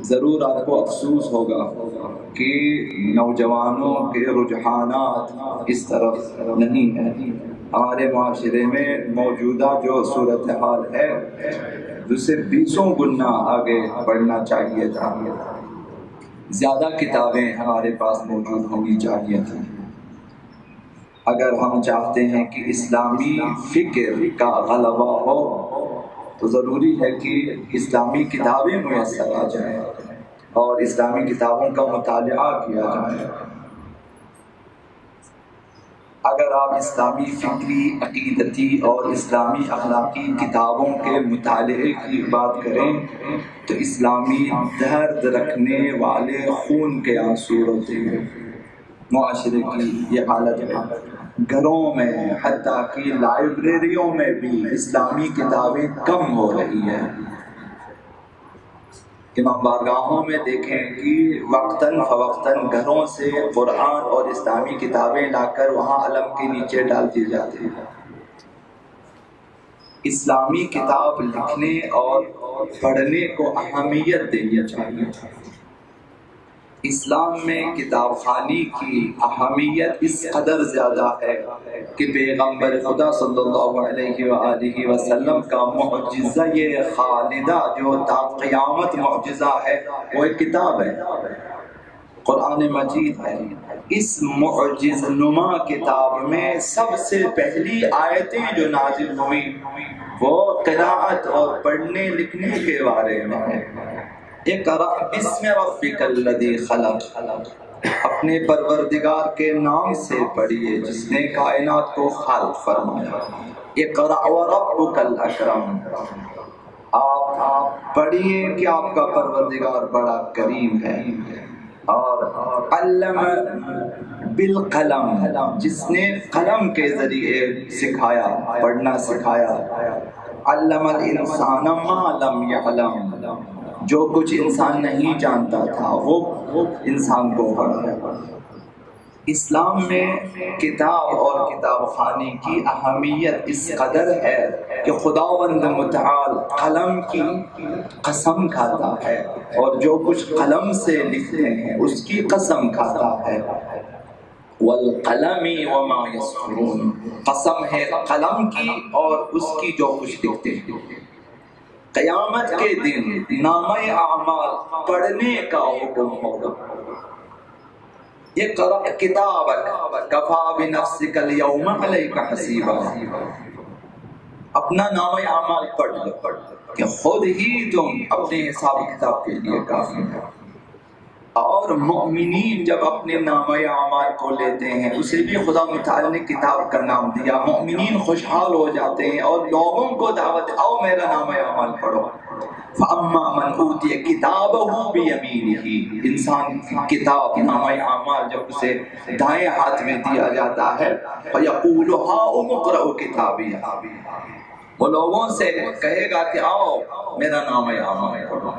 ضرور آپ کو افسوس ہوگا کہ نوجوانوں کے رجحانات اس طرف نہیں ہیں۔ ہمارے معاشرے میں موجودہ جو صورتحال ہے اس سے 20 گنا آگے بڑھنا چاہیے تھا۔ زیادہ کتابیں ہمارے پاس موجود ہونی چاہیے تھیں۔ اگر ہم چاہتے ہیں کہ اسلامی فکر کا غلبہ ہو تو ضروری ہے کہ اسلامی کتابیں میسر آ جائیں اور اسلامی کتابوں کا مطالعہ کیا جائے۔ اگر آپ اسلامی فکری، عقیدتی اور اسلامی اخلاقی کتابوں کے مطالعے کی بات کریں تو اسلامی درد رکھنے والے خون کے آنسو روتے ہیں۔ معاشرے کی یہ حالت ہے، گھروں میں حتیٰ کہ لائبریریوں میں بھی اسلامی کتابیں کم ہو رہی ہیں۔ امام بارگاہوں میں دیکھیں کہ وقتاً فوقتاً گھروں سے قرآن اور اسلامی کتابیں لا کر وہاں علم کے نیچے ڈال دی جاتی ہیں۔ اسلامی کتاب لکھنے اور پڑھنے کو اہمیت دینی چاہیے۔ اسلام میں کتاب خوانی کی اہمیت اس قدر زیادہ ہے کہ پیغمبر خدا صلی اللہ علیہ وآلہ وسلم کا معجزہ یہ خالدہ جو تا قیامت معجزہ ہے وہ ایک کتاب ہے، قرآن مجید ہے۔ اس معجز نما کتاب میں سب سے پہلی آیتیں جو نازل ہوئی وہ قراءت اور پڑھنے لکھنے کے بارے میں ہے۔ اقرأ بسم ربک الذی خلق، اپنے پروردگار کے نام سے پڑھیے جس نے کائنات کو خلق فرمایا۔ اقرأ وربک الاکرم، آپ پڑھیے کہ آپ کا پروردگار بڑا کریم ہے۔ اور علم بالقلم، جس نے قلم کے ذریعے سکھایا، پڑھنا سکھایا۔ علم الانسان ما لم یعلم، جو کچھ انسان نہیں جانتا تھا وہ انسان کو پڑھایا۔ اسلام میں کتاب اور کتاب خوانی کی اہمیت اس قدر ہے کہ خداوند متعال قلم کی قسم کھاتا ہے اور جو کچھ قلم سے لکھتے ہیں اس کی قسم کھاتا ہے۔ والقلم وما یسطرون، قسم ہے قلم کی اور اس کی جو کچھ لکھتے ہیں۔ قیامت کے دن نامہ اعمال پڑھنے کا حکم ہوگا۔ اقرأ کتابک کفی بنفسک اليوم علیک حسیبا، اپنا نامہ اعمال پڑھ لو کہ خود ہی تم اپنے حساب کتاب کے لیے کافی ہو۔ اور مؤمنین جب اپنے نامہ اعمال کو لیتے ہیں اسے بھی خدا متعال نے کتاب کا نام دیا، مؤمنین خوشحال ہو جاتے ہیں اور لوگوں کو دعوت آؤ میرا نامہ اعمال پڑھو۔ فَأَمَّا مَنْ أُوتِيَ كِتَابَهُ بِيَمِينِهِ، انسان کی کتاب نامہ اعمال جب اسے دائیں ہاتھ میں دیا جاتا ہے فَيَقُولُ هَاؤُمُ اقْرَءُوا كِتَابِيَهْ، وہ لوگوں سے کہے گا کہ آؤ میرا نامہ اعمال پڑھو۔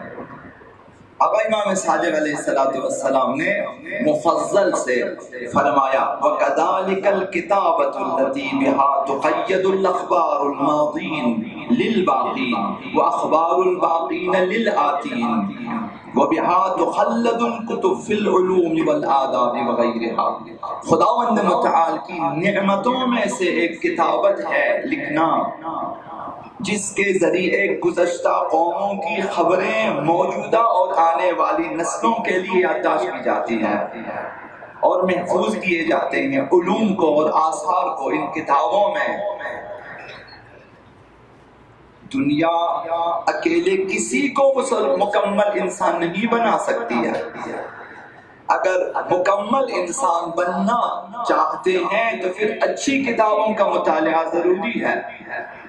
اب امام صادق علیہ السلام نے مفضل سے فرمایا وَكَذَلِكَ الْكِتَابَةُ الَّتِي بِهَا تُقَيَّدُ الْأَخْبَارُ الْمَاضِينَ لِلْبَاقِينَ وَأَخْبَارُ الْبَاقِينَ لِلْآتِينَ وَبِهَا تُخَلَّدُ الْكُتُبُ فِي الْعُلُومِ وَالْآدَابِ وَغَيْرِهَا، خداوند متعال کی نعمتوں میں سے ایک کتابت ہے لکھنا جس کے ذریعے گزشتہ قوموں کی خبریں موجودہ اور آنے والی نسلوں کے لیے یادداشت کی جاتی ہیں اور محفوظ کیے جاتے ہیں۔ علوم کو اور آثار کو ان کتابوں میں دنیا اکیلے کسی کو مکمل انسان نہیں بنا سکتی ہے۔ اگر مکمل انسان بننا چاہتے ہیں تو پھر اچھی کتابوں کا مطالعہ ضروری ہے،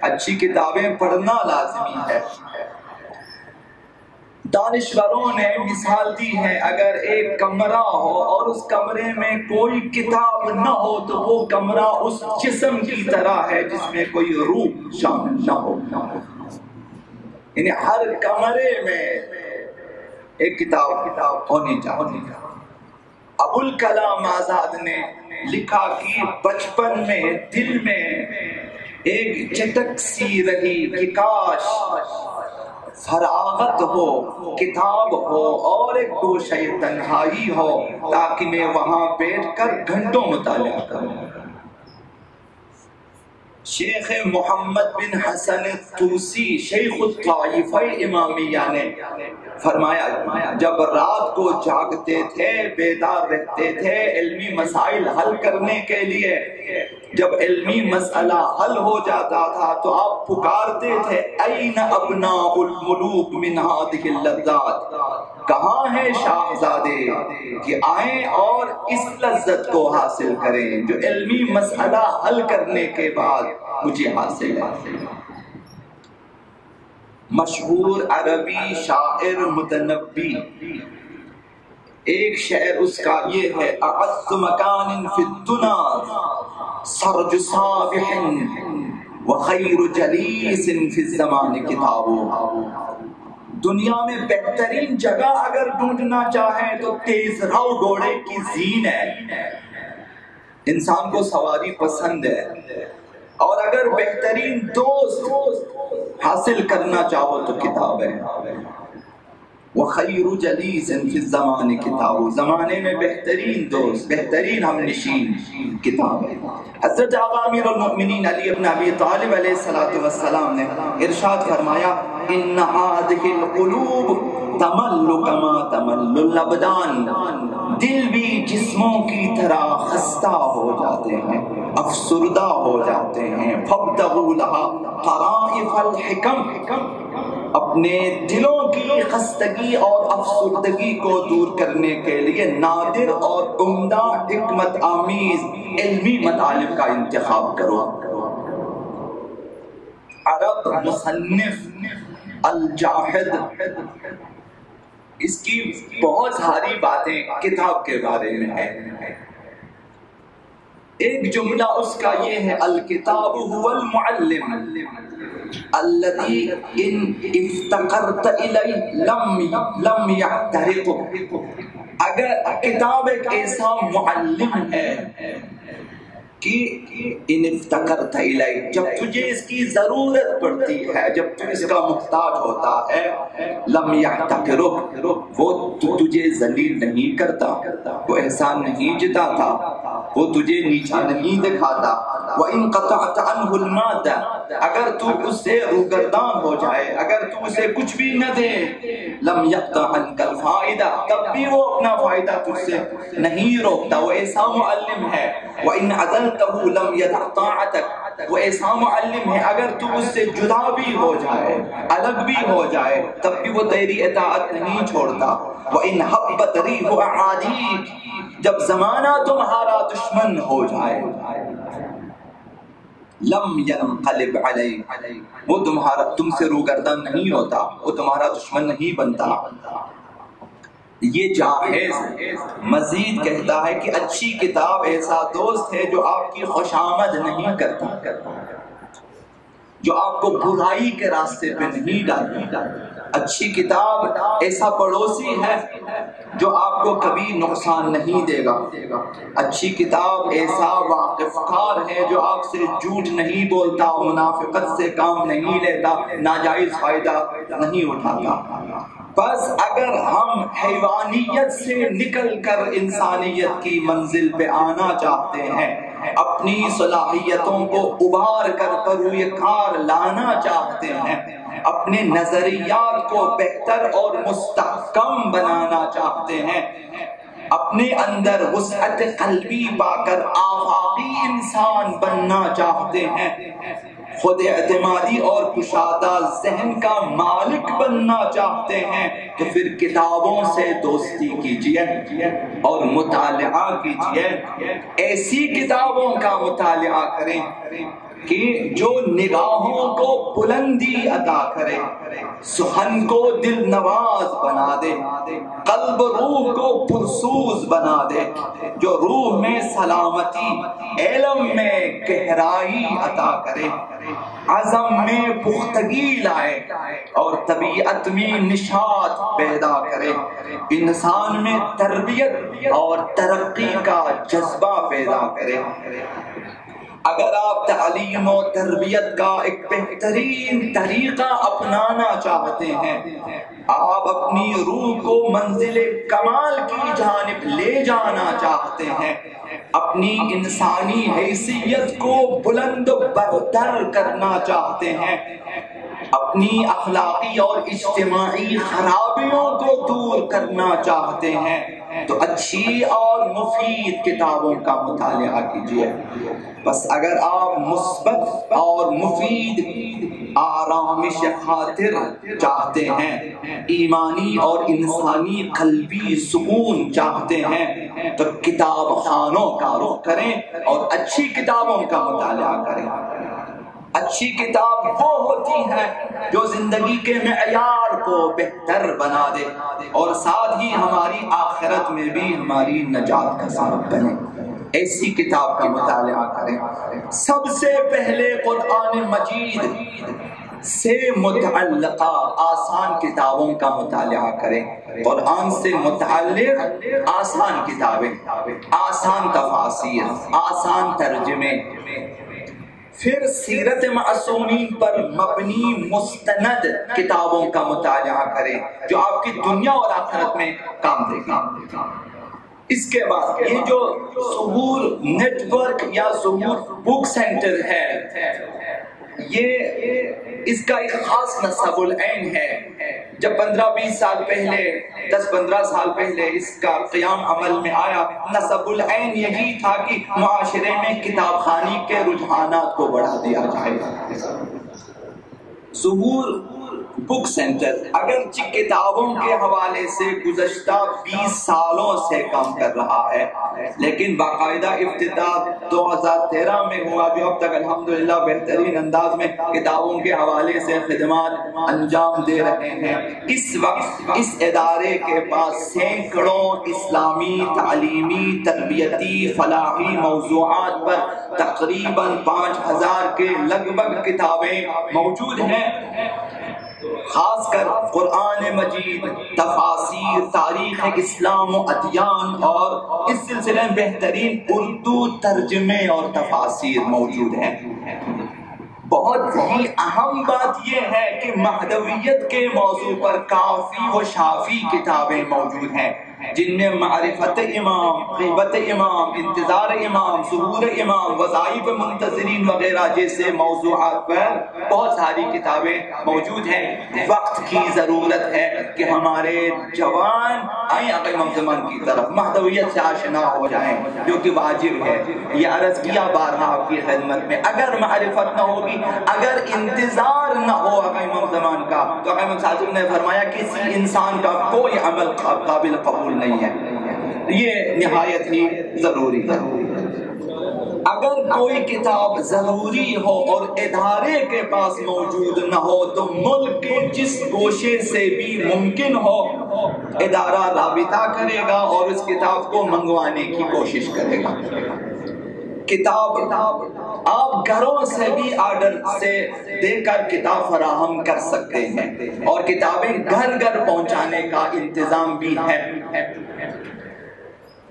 اچھی کتابیں پڑھنا لازمی ہے۔ دانشوروں نے مثال دی ہے، اگر ایک کمرہ ہو اور اس کمرے میں کوئی کتاب نہ ہو تو وہ کمرہ اس جسم کی طرح ہے جس میں کوئی روح شامل نہ ہو۔ یعنی ہر کمرے میں ایک کتاب ہونی چاہیے۔ ابو الکلام آزاد نے لکھا کہ بچپن میں دل میں ایک چٹک سی رہی کہ کاش فراغت ہو، کتاب ہو اور ایک گوشہ تنہائی ہو تاکہ میں وہاں بیٹھ کر گھنٹوں مطالعہ کروں۔ شیخ محمد بن حسن طوسی شیخ الطائفہ امامیہ نے فرمایا جب رات کو جاگتے تھے، بیدار رہتے تھے علمی مسائل حل کرنے کے لیے، جب علمی مسئلہ حل ہو جاتا تھا تو آپ پکارتے تھے این ابناء الملوک من هذه اللذات، کہاں ہیں شاہزادے کہ آئیں اور اس لذت کو حاصل کریں جو علمی مسئلہ حل کرنے کے بعد مجھے حاصل ہے۔ مشہور عربی شاعر متنبی، ایک شعر اس کا یہ ہے اعز مکان فی الدنیا سرج صابح وخیر جلیس فی الزمان کتاب، دنیا میں بہترین جگہ اگر ڈھونڈنا چاہیں تو تیز رو گھوڑے کی زین ہے، انسان کو سواری پسند ہے، اور اگر بہترین دوست حاصل کرنا چاہو تو کتاب ہے۔ وخیر جلیس فی الزمان کتاب، زمانے میں بہترین دوست، بہترین ہم نشین کتاب ہے۔ حضرت آقا امیر المؤمنین علی ابن ابی طالب علیہ السلام نے ارشاد فرمایا ان هذه القلوب تمل کما تمل الابدان، دل بھی جسموں کی طرح خستہ ہو جاتے ہیں، افسردہ ہو جاتے ہیں۔ فابتغوا لها طرائف الحکم، اپنے دلوں کی خستگی اور افسردگی کو دور کرنے کے لیے نادر اور عمدہ حکمت آمیز علمی مطالب کا انتخاب کرو۔ عرب مصنف الجاحد اس کی بہت ساری باتیں کتاب کے بارے میں ہے، ایک جملہ اس کا یہ ہے الکتاب هو المعلم الذي ان افتقرت الیہ لم یحترق، اگر کتاب ایک ایسا معلم ہے کہ ان افتقرت الیہ، جب تجھے اس کی ضرورت پڑتی ہے، جب تو اس کا محتاج ہوتا ہے، لم یحتقرک، وہ تجھے ذلیل نہیں کرتا، وہ احسان نہیں جتاتا، وہ تجھے نیچا نہیں دکھاتا۔ وَإِن قَطَعْتَ عَنْهُ الْمَادَّ، اگر تو اس سے روگردان ہو جائے، اگر تو اسے کچھ بھی نہ دے، لم يقطع عنك الفائدہ، تب بھی وہ اپنا فائدہ تجھ سے نہیں روکتا، وہ ایسا معلم ہے۔ وَإِنْ عَزَلْتَهُ لَمْ يَدَعْ طَاعَتَكَ، وہ ایسا معلم ہے اگر تو اس سے جدا بھی ہو جائے، الگ بھی ہو جائے، تب بھی وہ تیری اطاعت نہیں چھوڑتا۔ وَإِنْ حَبَّتْ رِيحُ أَعَادِيكَ، جب زمانہ تمہارا دشمن ہو جائے، لم ينقلب علیک، وہ تم سے روگردان نہیں ہوتا، وہ تمہارا دشمن نہیں بنتا۔ یہ جاہز مزید کہتا ہے کہ اچھی کتاب ایسا دوست ہے جو آپ کی خوشامد نہیں کرتا، جو آپ کو برائی کے راستے پہ نہیں ڈالتا۔ اچھی کتاب ایسا پڑوسی ہے جو آپ کو کبھی نقصان نہیں دے گا۔ اچھی کتاب ایسا واقف کار ہے جو آپ سے جھوٹ نہیں بولتا، منافقت سے کام نہیں لیتا، ناجائز فائدہ نہیں اٹھاتا۔ بس اگر ہم حیوانیت سے نکل کر انسانیت کی منزل پہ آنا چاہتے ہیں، اپنی صلاحیتوں کو ابھار کر بروئے کار لانا چاہتے ہیں، اپنے نظریات کو بہتر اور مستحکم بنانا چاہتے ہیں، اپنے اندر وسعت قلبی پا کر آفاقی انسان بننا چاہتے ہیں، خود اعتمادی اور کشادہ ذہن کا مالک بننا چاہتے ہیں، تو پھر کتابوں سے دوستی کیجیے اور مطالعہ کیجیے۔ ایسی کتابوں کا مطالعہ کریں کہ جو نگاہوں کو بلندی عطا کرے، سخن کو دل نواز بنا دے، قلب روح کو پرسوز بنا دے، جو روح میں سلامتی، علم میں گہرائی عطا کرے، عزم میں پختگی لائے اور طبیعت میں نشاط پیدا کرے، انسان میں تربیت اور ترقی کا جذبہ پیدا کرے۔ اگر آپ تعلیم و تربیت کا ایک بہترین طریقہ اپنانا چاہتے ہیں، آپ اپنی روح کو منزل کمال کی جانب لے جانا چاہتے ہیں، اپنی انسانی حیثیت کو بلند و برتر کرنا چاہتے ہیں، اپنی اخلاقی اور اجتماعی خرابیوں کو دور کرنا چاہتے ہیں، تو اچھی اور مفید کتابوں کا مطالعہ کیجیے۔ بس اگر آپ مثبت اور مفید آرامش خاطر چاہتے ہیں، ایمانی اور انسانی قلبی سکون چاہتے ہیں، تو کتاب خانوں کا رخ کریں اور اچھی کتابوں کا مطالعہ کریں۔ اچھی کتاب وہ ہوتی ہے جو زندگی کے معیار کو بہتر بنا دے اور ساتھ ہی ہماری آخرت میں بھی ہماری نجات کا سبب بنے۔ ایسی کتاب کا مطالعہ کریں۔ سب سے پہلے قرآن مجید سے متعلقہ آسان کتابوں کا مطالعہ کریں۔ قرآن سے متعلق آسان کتابیں، آسان تفاسیر، آسان ترجمے، پھر سیرت معصومین پر مبنی مستند کتابوں کا مطالعہ کریں جو آپ کی دنیا اور آخرت میں کام دے گی۔ اس کے بعد یہ جو ظہور نیٹ ورک یا ظہور بک سینٹر ہے، یہ اس کا ایک خاص نصب العین ہے۔ جب 15-20 سال پہلے، 10-15 سال پہلے اس کا قیام عمل میں آیا، نصب العین یہی تھا کہ معاشرے میں کتاب خوانی کے رجحانات کو بڑھا دیا جائے۔ ظہور بک سینٹر اگرچہ کتابوں کے حوالے سے گزشتہ 20 سالوں سے کام کر رہا ہے، لیکن باقاعدہ افتتاح 2013 میں ہوا، جو اب تک الحمدللہ بہترین انداز میں کتابوں کے حوالے سے خدمات انجام دے رہے ہیں۔ اس وقت اس ادارے کے پاس سینکڑوں اسلامی، تعلیمی، تربیتی، فلاحی موضوعات پر تقریباً 5000 کے لگ بھگ کتابیں موجود ہیں۔ خاص کر قرآن مجید، تفاسیر، تاریخ اسلام و ادیان، اور اس سلسلے میں بہترین اردو ترجمے اور تفاسیر موجود ہیں۔ بہت ہی اہم بات یہ ہے کہ مہدویت کے موضوع پر کافی و شافی کتابیں موجود ہیں، جن میں معرفت امام، غیبت امام، انتظار امام، ظہور امام، وظائف منتظرین وغیرہ جیسے موضوعات پر بہت ساری کتابیں موجود ہیں۔ وقت کی ضرورت ہے کہ ہمارے جوان آئیں امام زمان کی طرف، مہدویت سے آشنا ہو جائیں، جو کہ واجب ہے۔ یہ عرض کیا بارہا آپ کی خدمت میں، اگر معرفت نہ ہوگی، اگر انتظار نہ ہو امام زمان کا، تو احمد صاحب نے فرمایا کسی انسان کا کوئی عمل قابل قبول نہیں ہے۔ یہ نہایت ہی ضروری ہے۔ اگر کوئی کتاب ضروری ہو اور ادارے کے پاس موجود نہ ہو، تو ملک کے جس گوشے سے بھی ممکن ہو ادارہ رابطہ کرے گا اور اس کتاب کو منگوانے کی کوشش کرے گا۔ کتاب آپ گھروں سے بھی آرڈر سے دے کر کتاب فراہم کر سکتے ہیں، اور کتابیں گھر گھر پہنچانے کا انتظام بھی ہے۔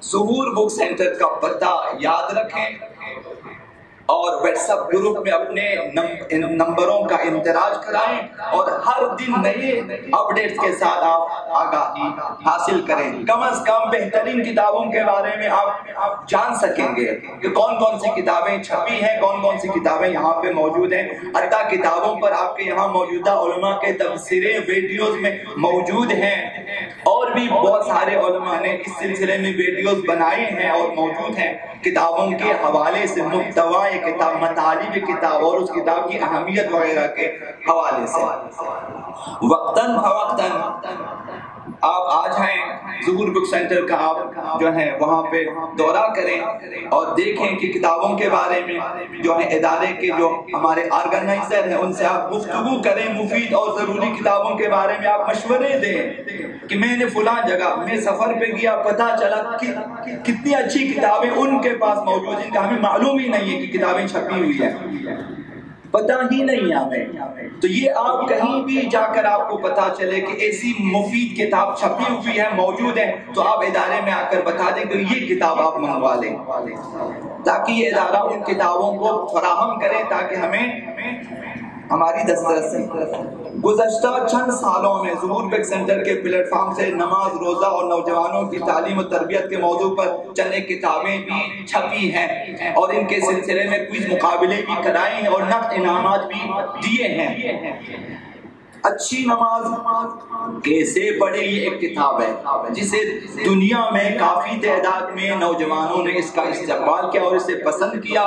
ظہور بک سینٹر کا پتہ یاد رکھیں اور واٹس ایپ گروپ میں اپنے نمبروں کا اندراج کرائیں، اور ہر دن نئے اپڈیٹس کے ساتھ آپ آگاہی حاصل کریں۔ کم از کم بہترین کتابوں کے بارے میں آپ جان سکیں گے کہ کون کون سی کتابیں چھپی ہیں، کون کون سی کتابیں یہاں پہ موجود ہیں۔ حتیٰ کتابوں پر آپ کے یہاں موجودہ علماء کے تبصرے ویڈیوز میں موجود ہیں، اور بھی بہت سارے علماء نے اس سلسلے میں ویڈیوز بنائے ہیں اور موجود ہیں۔ کتابوں کے حوالے سے محتویٰ کتاب، مطالب کتاب اور اس کتاب کی اہمیت وغیرہ کے حوالے سے وقتاً فوقتاً آپ آ جائیں۔ ظہور بک سینٹر کا آپ جو ہے وہاں پہ دورہ کریں اور دیکھیں کہ کتابوں کے بارے میں جو ہے ادارے کے جو ہمارے آرگنائزر ہیں ان سے آپ گفتگو کریں، مفید اور ضروری کتابوں کے بارے میں آپ مشورے دیں کہ میں نے فلاں جگہ میں سفر پہ گیا، پتہ چلا کہ کتنی اچھی کتابیں ان کے پاس موجود ہیں، ہمیں معلوم ہی نہیں ہے کہ کتابیں چھپی ہوئی ہیں۔ پتہ ہی نہیں ہمیں. تو یہ آپ کہیں بھی جا کر آپ کو پتہ چلے کہ ایسی مفید کتاب چھپی ہوئی ہے موجود ہے تو آپ ادارے میں آ کر بتا دیں کہ یہ کتاب آپ منگوا لیں تاکہ یہ ادارہ ان کتابوں کو فراہم کرے تاکہ ہمیں ہماری دسترسی. گزشتہ چند سالوں میں ظہور بیک سینٹر کے پلیٹ فارم سے نماز، روزہ اور نوجوانوں کی تعلیم و تربیت کے موضوع پر چند کتابیں بھی چھپی ہیں اور ان کے سلسلے میں کوئز مقابلے بھی کرائے ہیں اور نقد انعامات بھی دیے ہیں. اچھی نماز کیسے پڑھے یہ ایک کتاب ہے جسے دنیا میں کافی تعداد میں نوجوانوں نے اس کا استقبال کیا اور اسے پسند کیا.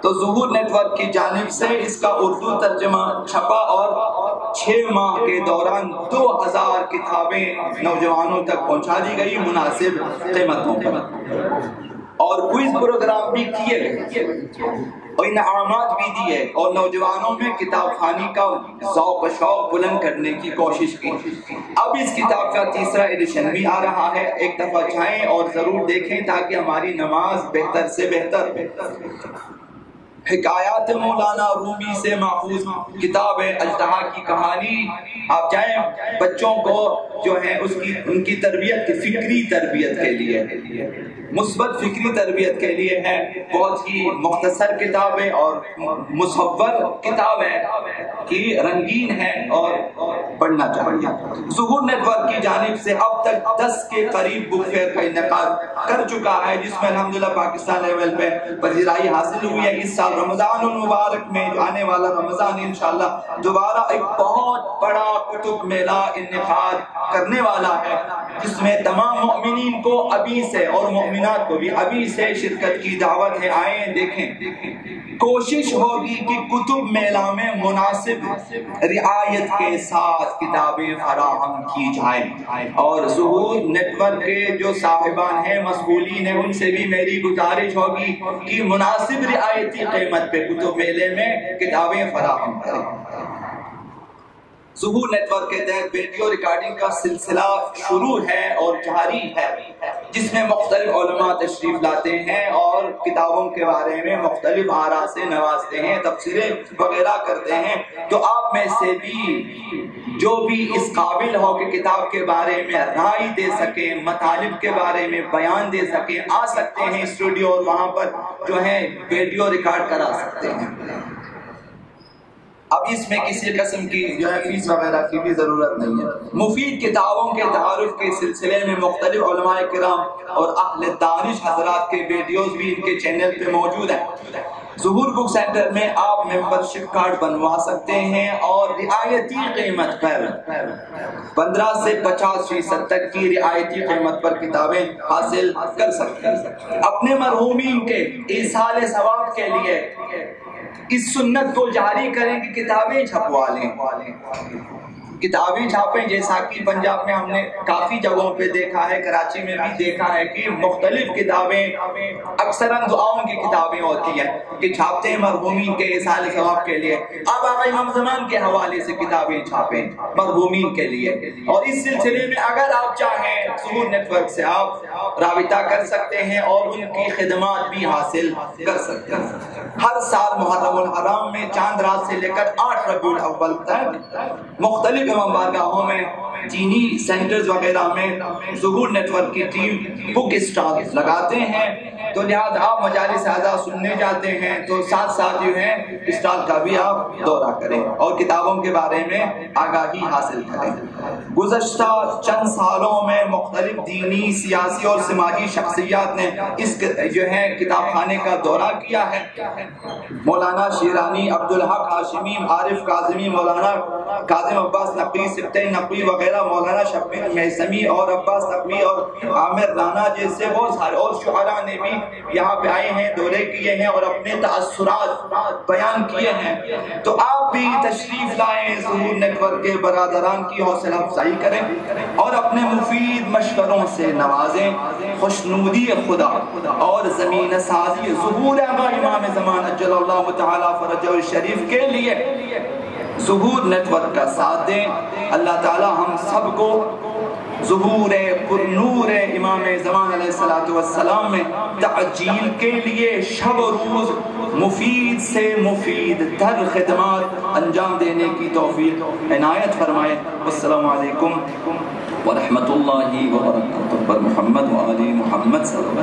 تو ظہور نیٹ ورک کی جانب سے اس کا اردو ترجمہ چھپا اور 6 ماہ کے دوران 2000 کتابیں نوجوانوں تک پہنچا دی گئی مناسب قیمتوں پر اور کوئز پروگرام بھی کیے گئے اور انعامات بھی دیے اور نوجوانوں میں کتاب خوانی کا ذوق و شوق بلند کرنے کی کوشش کی. اب اس کتاب کا 3را ایڈیشن بھی آ رہا ہے. ایک دفعہ جائیں اور ضرور دیکھیں تاکہ ہماری نماز بہتر سے بہتر. حکایات مولانا رومی سے محفوظ کتاب ہے اژدہا کی کہانی. آپ جائیں بچوں کو جو ہے ان کی تربیت، فکری تربیت کے لیے، مثبت فکری تربیت کے لیے ہے. بہت ہی مختصر کتاب ہے اور مصور کتاب ہے کہ رنگین ہے اور پڑھنا چاہیے. ظہور نیٹ ورک کی جانب سے اب تک 10 کے قریب بک فیئر کا انعقاد کر چکا ہے جس میں الحمدللہ پاکستان لیول پہ پذیرائی حاصل ہوئی ہے. اس سال رمضان المبارک میں آنے والا رمضان انشاءاللہ دوبارہ ایک بہت بڑا کتب میلہ انعقاد کرنے والا ہے جس میں تمام مؤمنین کو ابھی سے اور مؤمنات کو بھی ابھی سے شرکت کی دعوت ہے. آئیں دیکھیں. کوشش ہوگی کہ کتب میلہ میں مناسب رعایت کے ساتھ کتابیں فراہم کی جائیں اور ظہور نیٹ ورک کے جو صاحبان ہیں، مسئولین ہیں، ان سے بھی میری گزارش ہوگی کہ مناسب رعایتی قیمت پہ کتب میلے میں کتابیں فراہم کریں. ظہور نیٹ ورک کے تحت ویڈیو ریکارڈنگ کا سلسلہ شروع ہے اور جاری ہے جس میں مختلف علماء تشریف لاتے ہیں اور کتابوں کے بارے میں مختلف آراء سے نوازتے ہیں، تفسیریں وغیرہ کرتے ہیں. تو آپ میں سے بھی جو بھی اس قابل ہو کہ کتاب کے بارے میں رائے دے سکیں، مطالب کے بارے میں بیان دے سکیں، آ سکتے ہیں اسٹوڈیو اور وہاں پر جو ہے ویڈیو ریکارڈ کرا سکتے ہیں. اب اس میں کسی قسم کی جو ہے فیس وغیرہ کی بھی ضرورت نہیں ہے. مفید کتابوں کے تعارف کے سلسلے میں مختلف علماء کرام اور اہل دانش حضرات کے ویڈیوز بھی ان کے چینل پہ موجود ہیں. ظہور بک سینٹر میں آپ ممبرشپ کارڈ بنوا سکتے ہیں اور رعایتی قیمت پر 15 سے 50% تک کی رعایتی قیمت پر کتابیں حاصل کر سکتے ہیں. اپنے مرحومین کے ایصال ثواب کے لیے اس سنت کو جاری کریں کہ کتابیں چھپوا لیں. کتابیں چھاپیں جیسا کہ پنجاب میں ہم نے کافی جگہوں پہ دیکھا ہے، کراچی میں بھی دیکھا ہے کہ مختلف کتابیں اکثراً دعاؤں کی کتابیں ہوتی ہیں کہ چھاپتے ہیں مرحومین کے ایصال ثواب کے لیے. اب آقا امام زمان کے حوالے سے کتابیں چھاپیں مرحومین کے لیے. اور اس سلسلے میں اگر آپ چاہیں ظہور نیٹ ورک سے آپ رابطہ کر سکتے ہیں اور ان کی خدمات بھی حاصل کر سکتے ہیں. ہر سال محرم الحرام میں چاند رات سے لے کر 8 ربیع الاول تک مختلف امام بارگاہوں میں، دینی سینٹرز وغیرہ میں ظہور نیٹ ورک کی ٹیم بک اسٹال لگاتے ہیں. تو لہذا آپ مجالس اعضاء سننے جاتے ہیں تو ساتھ ساتھ جو ہے اسٹال کا بھی آپ دورہ کریں اور کتابوں کے بارے میں آگاہی حاصل کریں. گزشتہ چند سالوں میں مختلف دینی، سیاسی اور سماجی شخصیات نے اس جو ہے کتاب خانے کا دورہ کیا ہے. مولانا شیرانی، عبدالحق ہاشمی، عارف کاظمی، مولانا کاظم عباس نقوی، سبتِ نقوی وغیرہ، مولانا شبیر میثمی اور عباس نقوی اور عامر رانا جیسے بہت سارے اور شعراء نے بھی یہاں پہ آئے ہیں، دورے کیے ہیں اور اپنے تاثرات بیان کیے ہیں. تو آپ بھی تشریف لائیں، ظہور نیٹ ورک کے برادران کی حوصلہ افزائی کریں اور اپنے مفید مشوروں سے نوازیں. خوشنودی خدا اور زمین سازی ظہور آقا امام زمان اجل اللہ تعالی فرجہ الشریف کے لیے ظہور نیٹ ورک کا ساتھ دیں. اللہ تعالی ہم سب کو ظہور پر نور امام زمان علیہ السلام میں تعجیل کے لیے شب و روز مفید سے مفید تر خدمات انجام دینے کی توفیق عنایت فرمائے۔ السلام علیکم ورحمۃ اللہ وبرکاتہ۔ محمد و آل محمد صلی اللہ علیہ وسلم۔